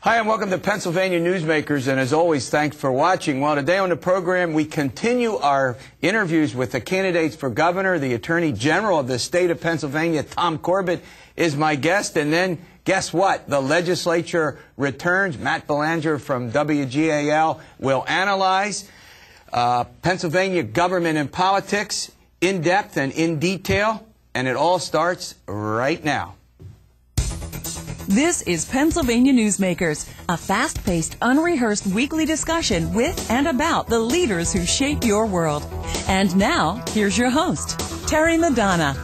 Hi, and welcome to Pennsylvania Newsmakers, and as always, thanks for watching. Well, today on the program, we continue our interviews with the candidates for governor. The Attorney General of the state of Pennsylvania, Tom Corbett, is my guest. And then, guess what? The legislature returns. Matt Belanger from WGAL will analyze Pennsylvania government and politics in depth and in detail, and it all starts right now. This is Pennsylvania Newsmakers, a fast-paced, unrehearsed weekly discussion with and about the leaders who shape your world. And now, here's your host, Terry Madonna.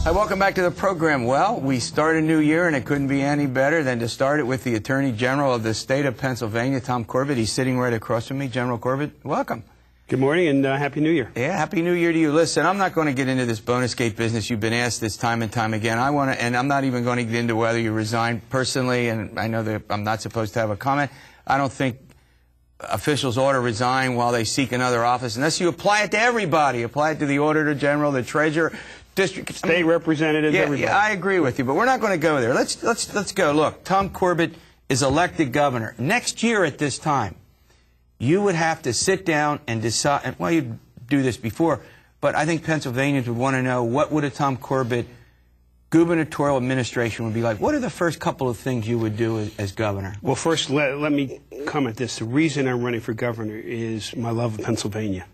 Hi, welcome back to the program. Well, we start a new year, and it couldn't be any better than to start it with the Attorney General of the state of Pennsylvania, Tom Corbett. He's sitting right across from me. General Corbett, welcome. Good morning, and Happy New Year. Yeah, Happy New Year to you. Listen, I'm not going to get into this bonus gate business. You've been asked this time and time again. And I'm not even going to get into whether you resign personally, and I know that I'm not supposed to have a comment. I don't think officials ought to resign while they seek another office, unless you apply it to everybody. Apply it to the Auditor General, the Treasurer, District... State representatives, everybody. Yeah, I agree with you, but we're not going to go there. Let's go. Look, Tom Corbett is elected governor. Next year at this time, you would have to sit down and decide, well, you do this before, but I think Pennsylvanians would want to know, what would a Tom Corbett gubernatorial administration would be like? What are the first couple of things you would do as governor? Well, first, let me comment this. The reason I'm running for governor is my love of Pennsylvania.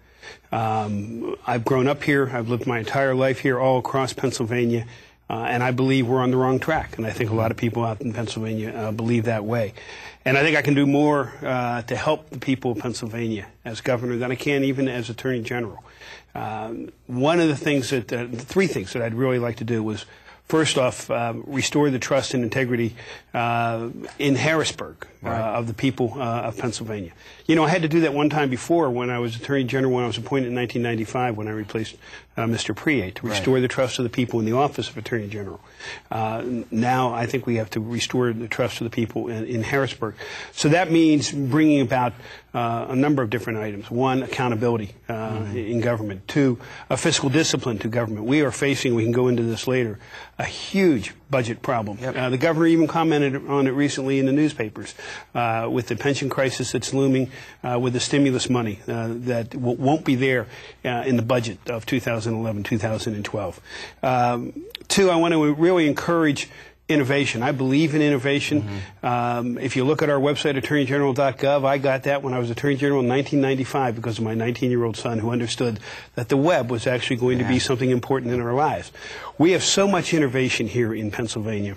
I've grown up here. I've lived my entire life here all across Pennsylvania, and I believe we're on the wrong track, and I think a lot of people out in Pennsylvania believe that way. And I think I can do more to help the people of Pennsylvania as governor than I can even as Attorney General. One of the things three things that I'd really like to do was, first off, restore the trust and integrity in Harrisburg of the people of Pennsylvania. You know, I had to do that one time before when I was Attorney General, when I was appointed in 1995, when I replaced Mr. Priet, to restore the trust of the people in the office of Attorney General. Now I think we have to restore the trust of the people in Harrisburg. So that means bringing about a number of different items. One, accountability in government. Two, a fiscal discipline to government. We are facing, we can go into this later, a huge budget problem. The governor even commented on it recently in the newspapers with the pension crisis that's looming, with the stimulus money that won't be there in the budget of 2011-2012. Two, I want to really encourage innovation. I believe in innovation. If you look at our website, attorneygeneral.gov, I got that when I was Attorney General in 1995 because of my 19-year-old son who understood that the web was actually going to be something important in our lives. We have so much innovation here in Pennsylvania,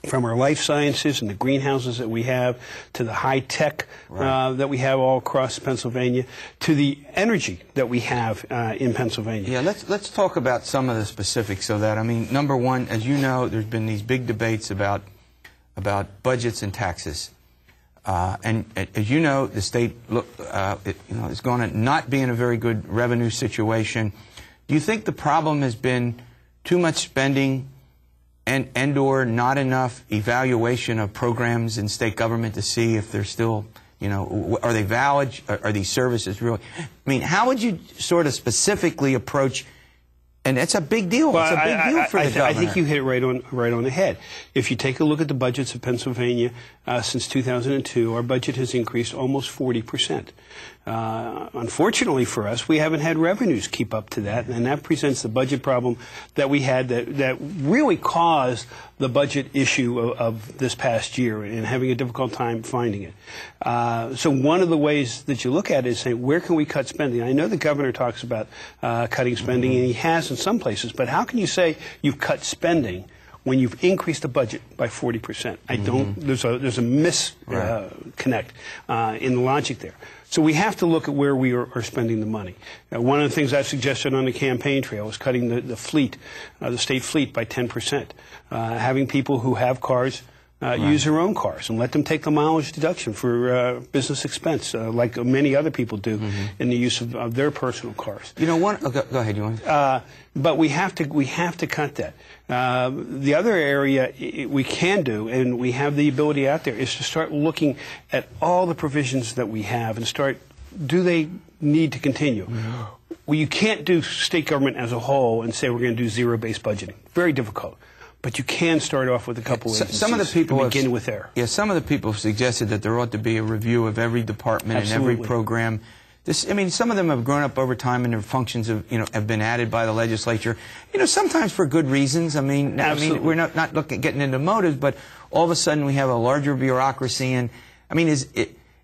from our life sciences and the greenhouses that we have, to the high tech that we have all across Pennsylvania, to the energy that we have in Pennsylvania. Yeah, let's talk about some of the specifics of that. I mean, number one, as you know, there's been these big debates about budgets and taxes, and as you know, the state is going to not be in a very good revenue situation. Do you think the problem has been too much spending and or not enough evaluation of programs in state government to see if they're still, you know, are they valid? Are these services really? I mean, how would you sort of specifically approach? And it's a big deal. Well, it's a big deal for the governor. I think you hit it right on the head. If you take a look at the budgets of Pennsylvania since 2002, our budget has increased almost 40%. Unfortunately for us, we haven't had revenues keep up to that, and that presents the budget problem that we had that really caused the budget issue of this past year and having a difficult time finding it. So one of the ways that you look at it is saying, where can we cut spending? I know the governor talks about cutting spending, and he has in some places, but how can you say you've cut spending when you've increased the budget by 40%? I don't. There's a misconnect in the logic there. So we have to look at where we are spending the money. One of the things I suggested on the campaign trail was cutting the fleet, the state fleet, by 10%. Having people who have cars use their own cars and let them take the mileage deduction for business expense, like many other people do in the use of their personal cars. You know, go ahead, you want? But we have to cut that. The other area we can do, and we have the ability out there, is to start looking at all the provisions that we have and start, do they need to continue? Well, you can't do state government as a whole and say we're going to do zero-based budgeting. Very difficult. But you can start off with a couple agencies. Some of the people begin with there. Yeah, some of the people have suggested that there ought to be a review of every department Absolutely. and every program. I mean, some of them have grown up over time, and their functions have been added by the legislature. Sometimes for good reasons. I mean, we're not getting into motives, but all of a sudden we have a larger bureaucracy, and I mean,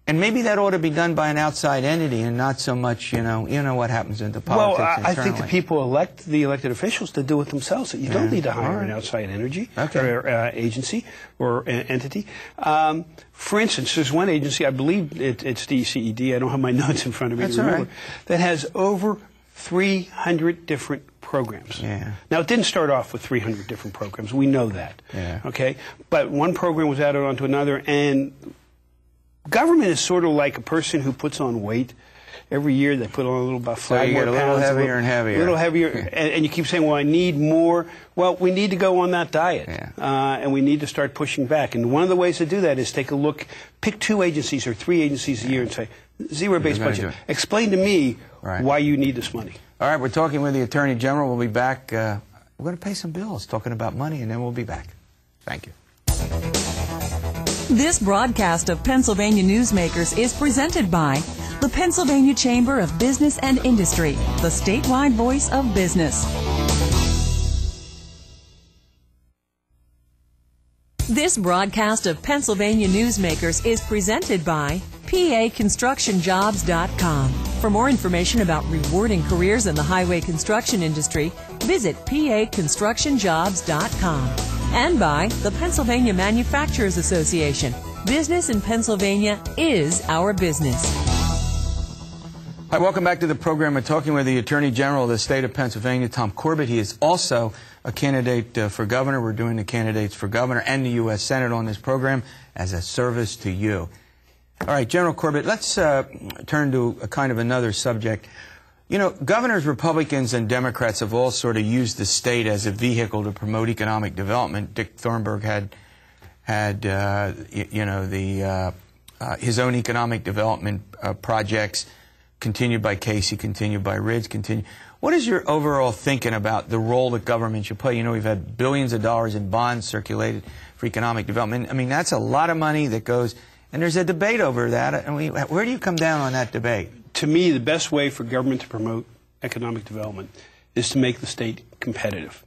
and maybe that ought to be done by an outside entity and not so much, what happens in the politics Well, I internally. think the people elect the elected officials to do it themselves. You don't need to hire an outside agency or entity. For instance, there's one agency, I believe it's DCED, I don't have my notes in front of me to remember, that has over 300 different programs. Yeah. Now, it didn't start off with 300 different programs. We know that. Yeah. Okay? But one program was added onto another, and government is sort of like a person who puts on weight. Every year they put on a little about 5 more pounds. So you get a little heavier and heavier. A little heavier, and you keep saying, well, I need more. Well, we need to go on that diet, and we need to start pushing back. And one of the ways to do that is take a look, pick 2 agencies or 3 agencies a year and say, zero-based budget. Explain to me why you need this money. All right, we're talking with the Attorney General. We'll be back. We're going to pay some bills talking about money, and then we'll be back. Thank you. This broadcast of Pennsylvania Newsmakers is presented by the Pennsylvania Chamber of Business and Industry, the statewide voice of business. This broadcast of Pennsylvania Newsmakers is presented by PAConstructionJobs.com. For more information about rewarding careers in the highway construction industry, visit PAConstructionJobs.com. And by the Pennsylvania Manufacturers Association. Business in Pennsylvania is our business. Hi, welcome back to the program. We're talking with the Attorney General of the state of Pennsylvania, Tom Corbett. He is also a candidate for governor. We're doing the candidates for governor and the U.S. Senate on this program as a service to you. All right, General Corbett, let's turn to a kind of another subject. Governors, Republicans, and Democrats have all sort of used the state as a vehicle to promote economic development. Dick Thornburg had his own economic development projects, continued by Casey, continued by Ridge, What is your overall thinking about the role that government should play? We've had billions of dollars in bonds circulated for economic development. I mean, that's a lot of money that goes, and there's a debate over that. I mean, where do you come down on that debate? To me, the best way for government to promote economic development is to make the state competitive.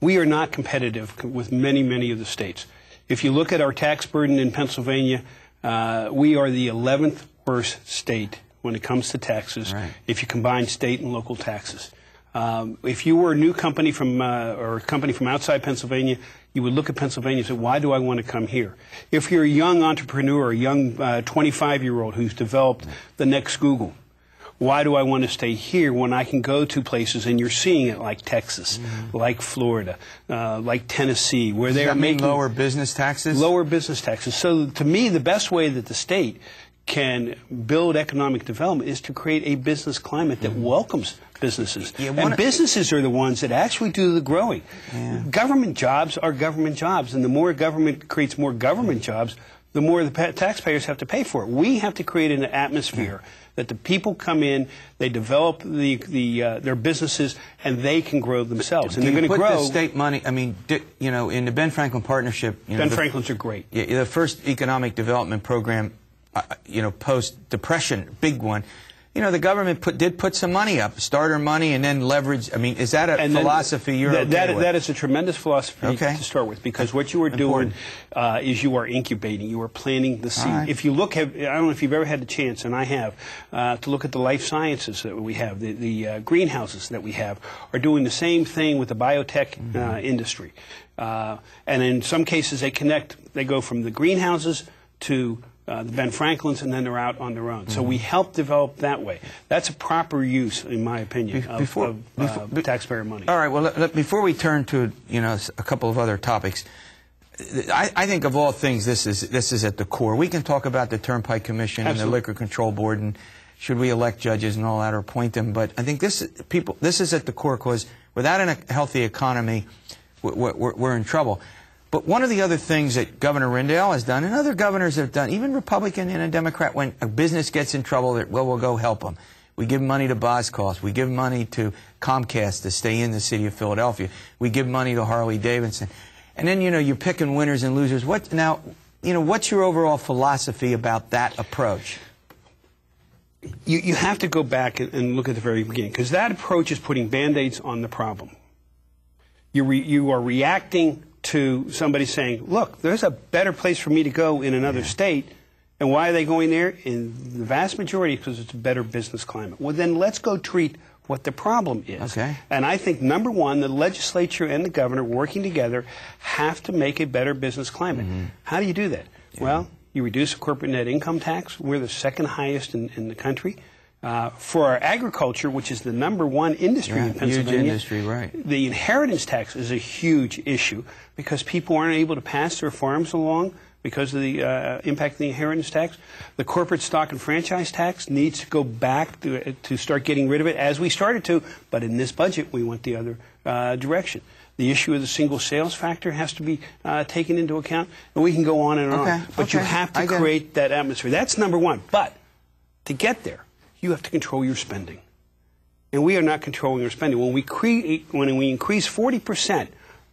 We are not competitive with many, many of the states. If you look at our tax burden in Pennsylvania, we are the 11th worst state when it comes to taxes, if you combine state and local taxes. If you were a new company or a company from outside Pennsylvania, you would look at Pennsylvania and say, why do I want to come here? If you're a young entrepreneur, a young 25-year-old who's developed the next Google, why do I want to stay here when I can go to places, and you're seeing it, like Texas, like Florida, like Tennessee, where they are making lower business taxes? Lower business taxes. So to me, the best way that the state can build economic development is to create a business climate that welcomes businesses. And businesses are the ones that actually do the growing. Government jobs are government jobs, and the more government creates more government jobs, the more the taxpayers have to pay for it. We have to create an atmosphere that the people come in, they develop their businesses, and they can grow themselves. And they're going to grow. The state money, I mean, in the Ben Franklin Partnership. Ben Franklin's are great. The first economic development program, post-Depression, big one. The government did put some money up, starter money, and then leverage. I mean, is that a philosophy you're okay with? That is a tremendous philosophy to start with, because what you are doing is you are incubating, you are planting the seed. If you look at, I don't know if you've ever had the chance, and I have, to look at the life sciences that we have, the greenhouses that we have, are doing the same thing with the biotech industry. And in some cases they go from the greenhouses to the Ben Franklins, and then they're out on their own. So we help develop that way. That's a proper use, in my opinion, of taxpayer money. All right. Well, before we turn to a couple of other topics, I think of all things, this is at the core. We can talk about the Turnpike Commission and the Liquor Control Board, and should we elect judges and all that, or appoint them. But I think this is at the core, because without a healthy economy, we're in trouble. But one of the other things that Governor Rendell has done, and other governors have done, even Republican and a Democrat, when a business gets in trouble, we'll go help them. We give money to Boscos. We give money to Comcast to stay in the city of Philadelphia. We give money to Harley Davidson. And then, you know, you're picking winners and losers. Now, you know, what's your overall philosophy about that approach? You have to go back and look at the very beginning, because that approach is putting Band-Aids on the problem. You are reacting to somebody saying, look, there's a better place for me to go in another state. And why are they going there? In the vast majority, because it's a better business climate. Well, then let's go treat what the problem is. Okay. And I think, number one, the legislature and the governor working together have to make a better business climate. How do you do that? Well, you reduce the corporate net income tax. We're the second highest in the country. For our agriculture, which is the #1 industry in Pennsylvania, huge industry, right. The inheritance tax is a huge issue because people aren't able to pass their farms along because of the impact of the inheritance tax. The corporate stock and franchise tax needs to go back to start getting rid of it, as we started to, but in this budget we went the other direction. The issue of the single sales factor has to be taken into account, and we can go on and on. But you have to create that atmosphere. That's #1. But to get there, you have to control your spending. And we are not controlling our spending. When we increase 40%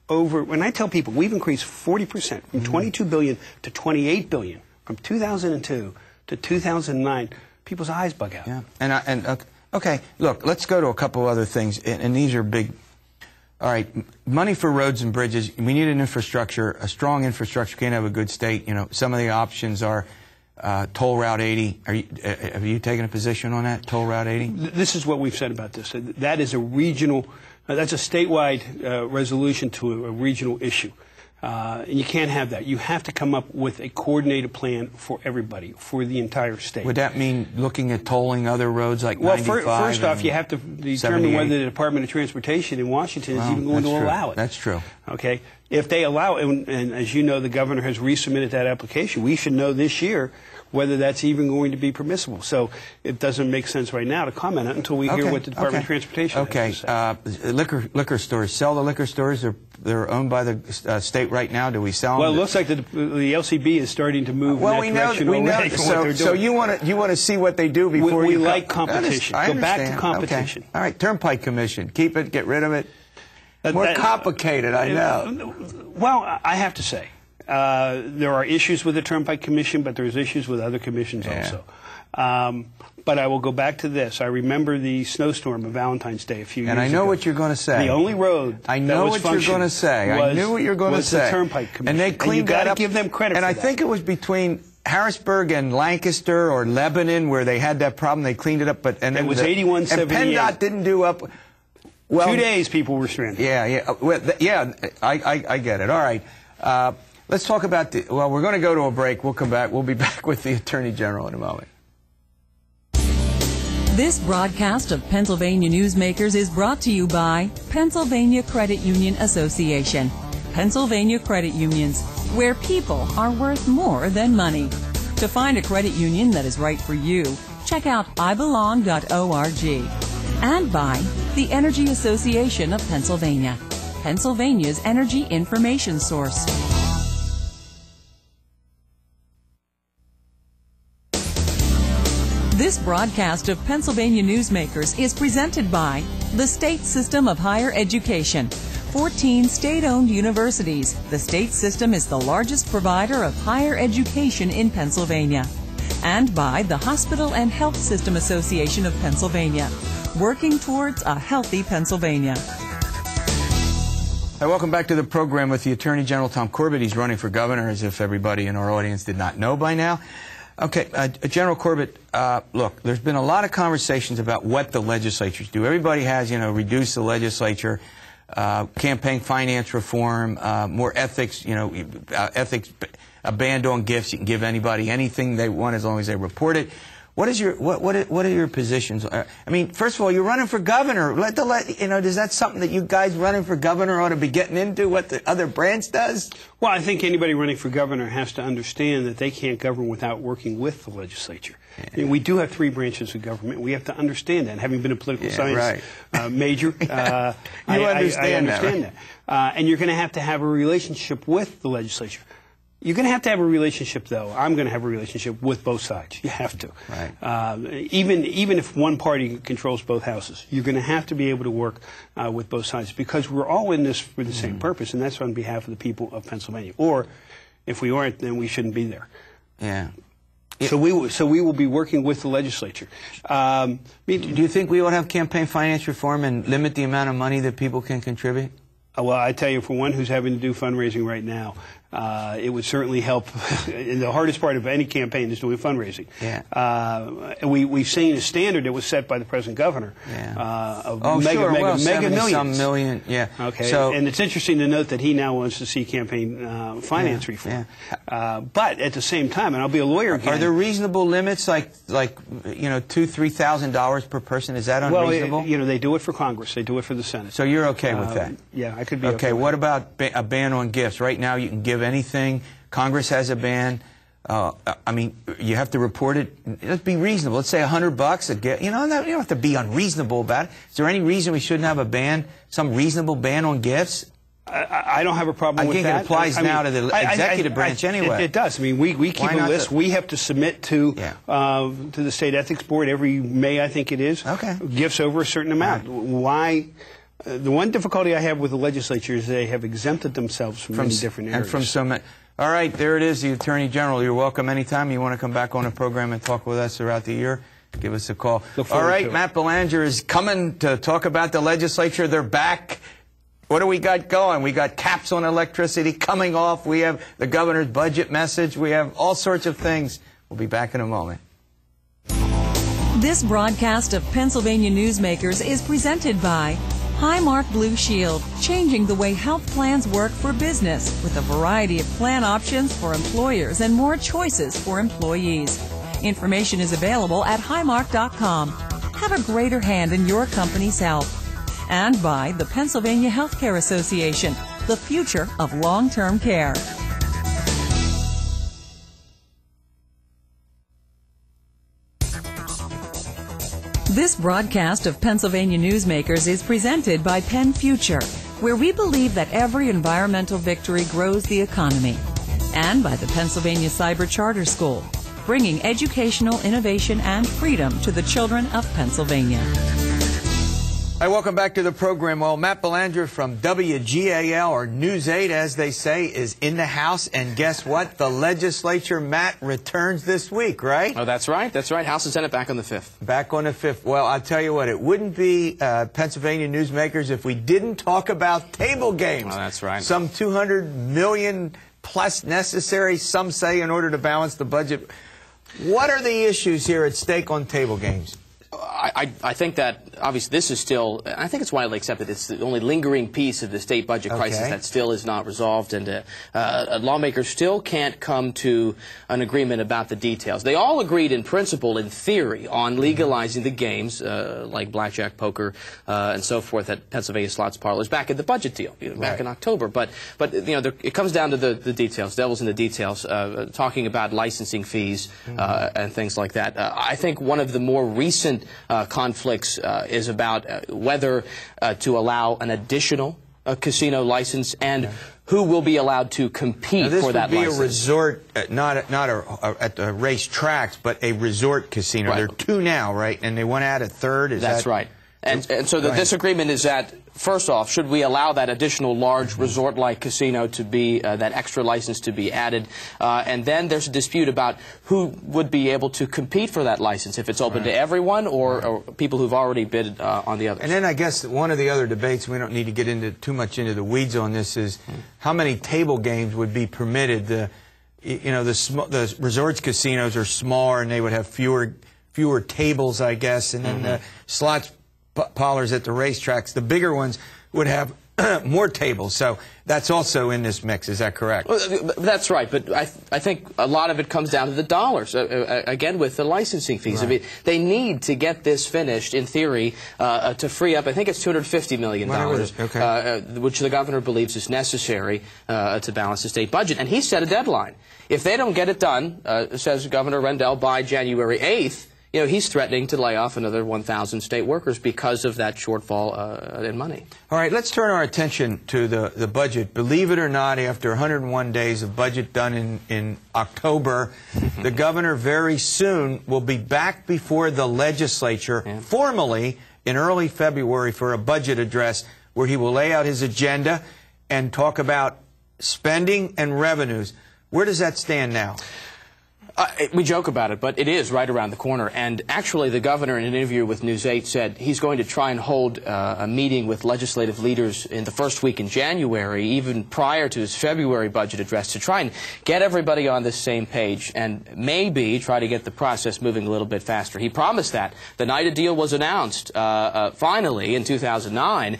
when I tell people we've increased 40% from $22 billion to $28 billion from 2002 to 2009, people's eyes bug out. Yeah. Okay, look, let's go to a couple other things, and these are big. All right, money for roads and bridges. We need an infrastructure, a strong infrastructure. Can't have a good state. You know, some of the options are toll Route 80. Have you taken a position on that, toll Route 80? This is what we've said about this. That is a regional, that's a statewide resolution to a regional issue. And you can't have that. You have to come up with a coordinated plan for everybody, for the entire state. Would that mean looking at tolling other roads like 95? Well, first off, you have to determine 78? whether the Department of Transportation in Washington is even going to allow it. That's true. Okay? If they allow it, and as you know, the governor has resubmitted that application, we should know this year whether that's even going to be permissible. So it doesn't make sense right now to comment on it until we hear what the Department of Transportation has to say. Liquor stores. Sell the liquor stores. They're owned by the state right now. Do we sell them? Well, it looks like the LCB is starting to move in that direction already. So you want to see what they do before we like competition. I Go back to competition. Okay. All right, Turnpike Commission. Keep it. Get rid of it. More complicated, I know. Well, I have to say, there are issues with the Turnpike Commission, but there's issues with other commissions also. But I will go back to this. I remember the snowstorm of Valentine's Day a few years ago. And I know what you're going to say. The only road I know what you're going to say. I knew what you were going to say. Was the Turnpike Commission. And they cleaned that up. Give them credit for that. And I think it was between Harrisburg and Lancaster or Lebanon where they had that problem. They cleaned it up. And it was 8178. And PennDOT didn't do up. Well, 2 days people were stranded. Yeah. I get it. All right. Let's talk about well, we're going to go to a break. We'll come back. We'll be back with the Attorney General in a moment. This broadcast of Pennsylvania Newsmakers is brought to you by Pennsylvania Credit Union Association. Pennsylvania Credit Unions, where people are worth more than money. To find a credit union that is right for you, check out ibelong.org. And by the Energy Association of Pennsylvania, Pennsylvania's energy information source. This broadcast of Pennsylvania Newsmakers is presented by the State System of Higher Education. 14 state-owned universities. The state system is the largest provider of higher education in Pennsylvania. And by the Hospital and Health System Association of Pennsylvania, working towards a healthy Pennsylvania. Hi, welcome back to the program with the Attorney General Tom Corbett. He's running for governor, as if everybody in our audience did not know by now. Okay, General Corbett, look, there's been a lot of conversations about what the legislatures do. Everybody has, reduce the legislature, campaign finance reform, more ethics, ethics, a ban on gifts. You can give anybody anything they want as long as they report it. What are your positions? I mean, first of all, you're running for governor. Is that something that you guys running for governor ought to be getting into, what the other branch does? Well, I think anybody running for governor has to understand that they can't govern without working with the legislature. Yeah. I mean, we do have 3 branches of government. We have to understand that. Having been a political science major, I understand that. And you're going to have a relationship with the legislature. You're going to have a relationship, though. I'm going to have a relationship with both sides. You have to. Right. Even if one party controls both houses, you're going to have to be able to work with both sides, because we're all in this for the same purpose, and that's on behalf of the people of Pennsylvania. Or if we aren't, then we shouldn't be there. Yeah. So we will be working with the legislature. Do you think we ought to have campaign finance reform and limit the amount of money that people can contribute? Well, I tell you, for one who's having to do fundraising right now, it would certainly help. And the hardest part of any campaign is doing fundraising. Yeah. We've seen a standard that was set by the present governor of mega millions. Some million, yeah. Okay. So, and it's interesting to note that he now wants to see campaign finance reform. Yeah. But at the same time, and I'll be a lawyer again. Are there reasonable limits, like $2,000–3,000 per person? Is that unreasonable? Well, they do it for Congress. They do it for the Senate. So you're okay with that? Yeah, I could be okay. With What that. about a ban on gifts? Right now, you can give anything. Congress has a ban. I mean, you have to report it. Let's be reasonable. Let's say $100 a gift. You don't have to be unreasonable about it. Is there any reason we shouldn't have a ban, some reasonable ban on gifts? I don't have a problem with that. I think it applies now to the executive branch anyway. It does. I mean, we keep a list. We have to submit to the State Ethics Board every May, I think it is. Okay. Gifts over a certain amount. Right. Why? The one difficulty I have with the legislature is they have exempted themselves from many different areas. And from so many. All right, there it is, the Attorney General. You're welcome anytime. You want to come back on the program and talk with us throughout the year, give us a call. All right, Matt Belanger is coming to talk about the legislature. They're back. What do we got going? We got caps on electricity coming off. We have the governor's budget message. We have all sorts of things. We'll be back in a moment. This broadcast of Pennsylvania Newsmakers is presented by Highmark Blue Shield, changing the way health plans work for business with a variety of plan options for employers and more choices for employees. Information is available at highmark.com. Have a greater hand in your company's health. And by the Pennsylvania Healthcare Association, the future of long-term care. This broadcast of Pennsylvania Newsmakers is presented by Penn Future, where we believe that every environmental victory grows the economy, and by the Pennsylvania Cyber Charter School, bringing educational innovation and freedom to the children of Pennsylvania. Hi, welcome back to the program. Well, Matt Belanger from WGAL, or News 8, as they say, is in the House. And guess what? The legislature, Matt, returns this week, right? Oh, that's right. That's right. House and Senate back on the 5th. Back on the 5th. Well, I'll tell you what, it wouldn't be Pennsylvania Newsmakers if we didn't talk about table games. Oh, that's right. Some $200 million plus necessary, some say, in order to balance the budget. What are the issues here at stake on table games? I think that, obviously, this is still, I think it's widely accepted, it's the only lingering piece of the state budget crisis that still is not resolved, and lawmakers still can't come to an agreement about the details. They all agreed in principle, in theory, on legalizing the games, like blackjack, poker, and so forth, at Pennsylvania slots parlors back in the budget deal, back in October. But it comes down to the details, devil's in the details, talking about licensing fees and things like that. I think one of the more recent conflicts is about whether to allow an additional casino license and who will be allowed to compete for that license. This would be a resort, not at the race tracks, but a resort casino. Right. There are two now, right? And they want to add a third? That's right. And so the disagreement is that, first off, should we allow that additional large resort-like casino to be, that extra license to be added? And then there's a dispute about who would be able to compete for that license, if it's open to everyone or people who've already bid on the others. And then I guess one of the other debates, we don't need to get into too much into the weeds on this, is how many table games would be permitted. The resorts casinos are smaller and they would have fewer tables, I guess, and then the slots parlors at the racetracks, the bigger ones, would have more tables. So that's also in this mix. Is that correct? Well, that's right. But I think a lot of it comes down to the dollars, again, with the licensing fees. Right. I mean, they need to get this finished, in theory, to free up, I think it's $250 million, which the governor believes is necessary to balance the state budget. And he set a deadline. If they don't get it done, says Governor Rendell, by January 8th, he's threatening to lay off another 1,000 state workers because of that shortfall in money. All right, let's turn our attention to the budget. Believe it or not, after 101 days of budget done in October, the governor very soon will be back before the legislature formally in early February for a budget address where he will lay out his agenda and talk about spending and revenues. Where does that stand now? We joke about it, but it is right around the corner. And actually, the governor, in an interview with News 8, said he's going to try and hold a meeting with legislative leaders in the first week in January, even prior to his February budget address, to try and get everybody on the same page and maybe try to get the process moving a little bit faster. He promised that the night a deal was announced, finally, in 2009,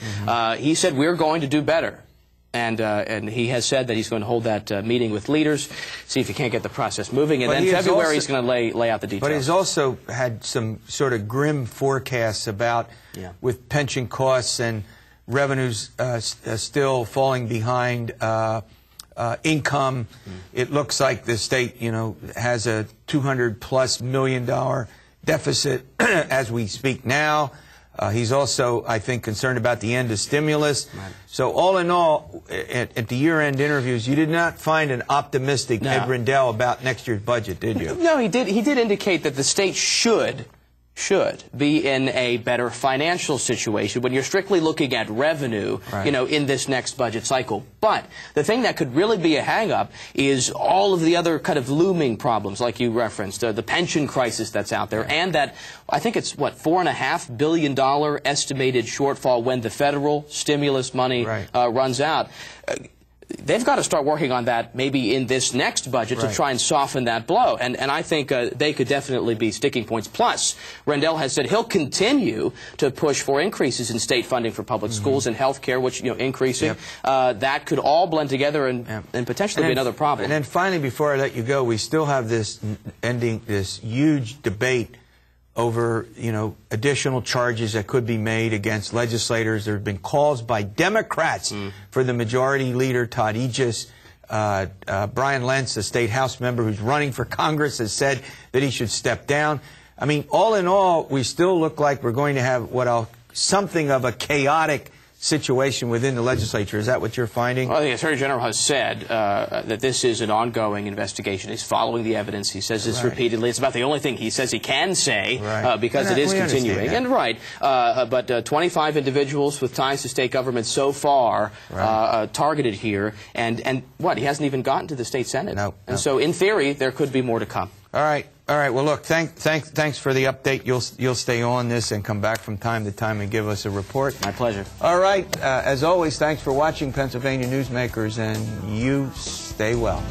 he said, we're going to do better. And he has said that he's going to hold that meeting with leaders, see if he can't get the process moving, and then February he's going to lay out the details. But he's also had some sort of grim forecasts about, with pension costs and revenues still falling behind income. It looks like the state, has a $200+ million deficit as we speak now. He's also, I think, concerned about the end of stimulus. So all in all, at the year-end interviews, you did not find an optimistic Ed Rendell about next year's budget, did you? No, he did indicate that the state should be in a better financial situation when you're strictly looking at revenue, in this next budget cycle. But the thing that could really be a hang-up is all of the other kind of looming problems, like you referenced, the pension crisis that's out there, and that, I think it's, $4.5 billion estimated shortfall when the federal stimulus money runs out. They've got to start working on that maybe in this next budget to try and soften that blow. And I think they could definitely be sticking points. Plus, Rendell has said he'll continue to push for increases in state funding for public schools and health care, which, increasing. That could all blend together and potentially be another problem. And then finally, before I let you go, we still have this huge debate over, additional charges that could be made against legislators. There have been calls by Democrats for the majority leader, Todd Aegis. Brian Lentz, a state House member who's running for Congress, has said that he should step down. I mean, all in all, we still look like we're going to have something of a chaotic situation within the legislature. Is that what you're finding? Well, the Attorney General has said that this is an ongoing investigation. He's following the evidence. He says this repeatedly. It's about the only thing he says he can say because it is continuing. And but 25 individuals with ties to state government so far targeted here, and what? He hasn't even gotten to the state Senate. And so, in theory, there could be more to come. All right. Well, look, thanks for the update. You'll stay on this and come back from time to time and give us a report. My pleasure. All right. As always, thanks for watching Pennsylvania Newsmakers, and you stay well.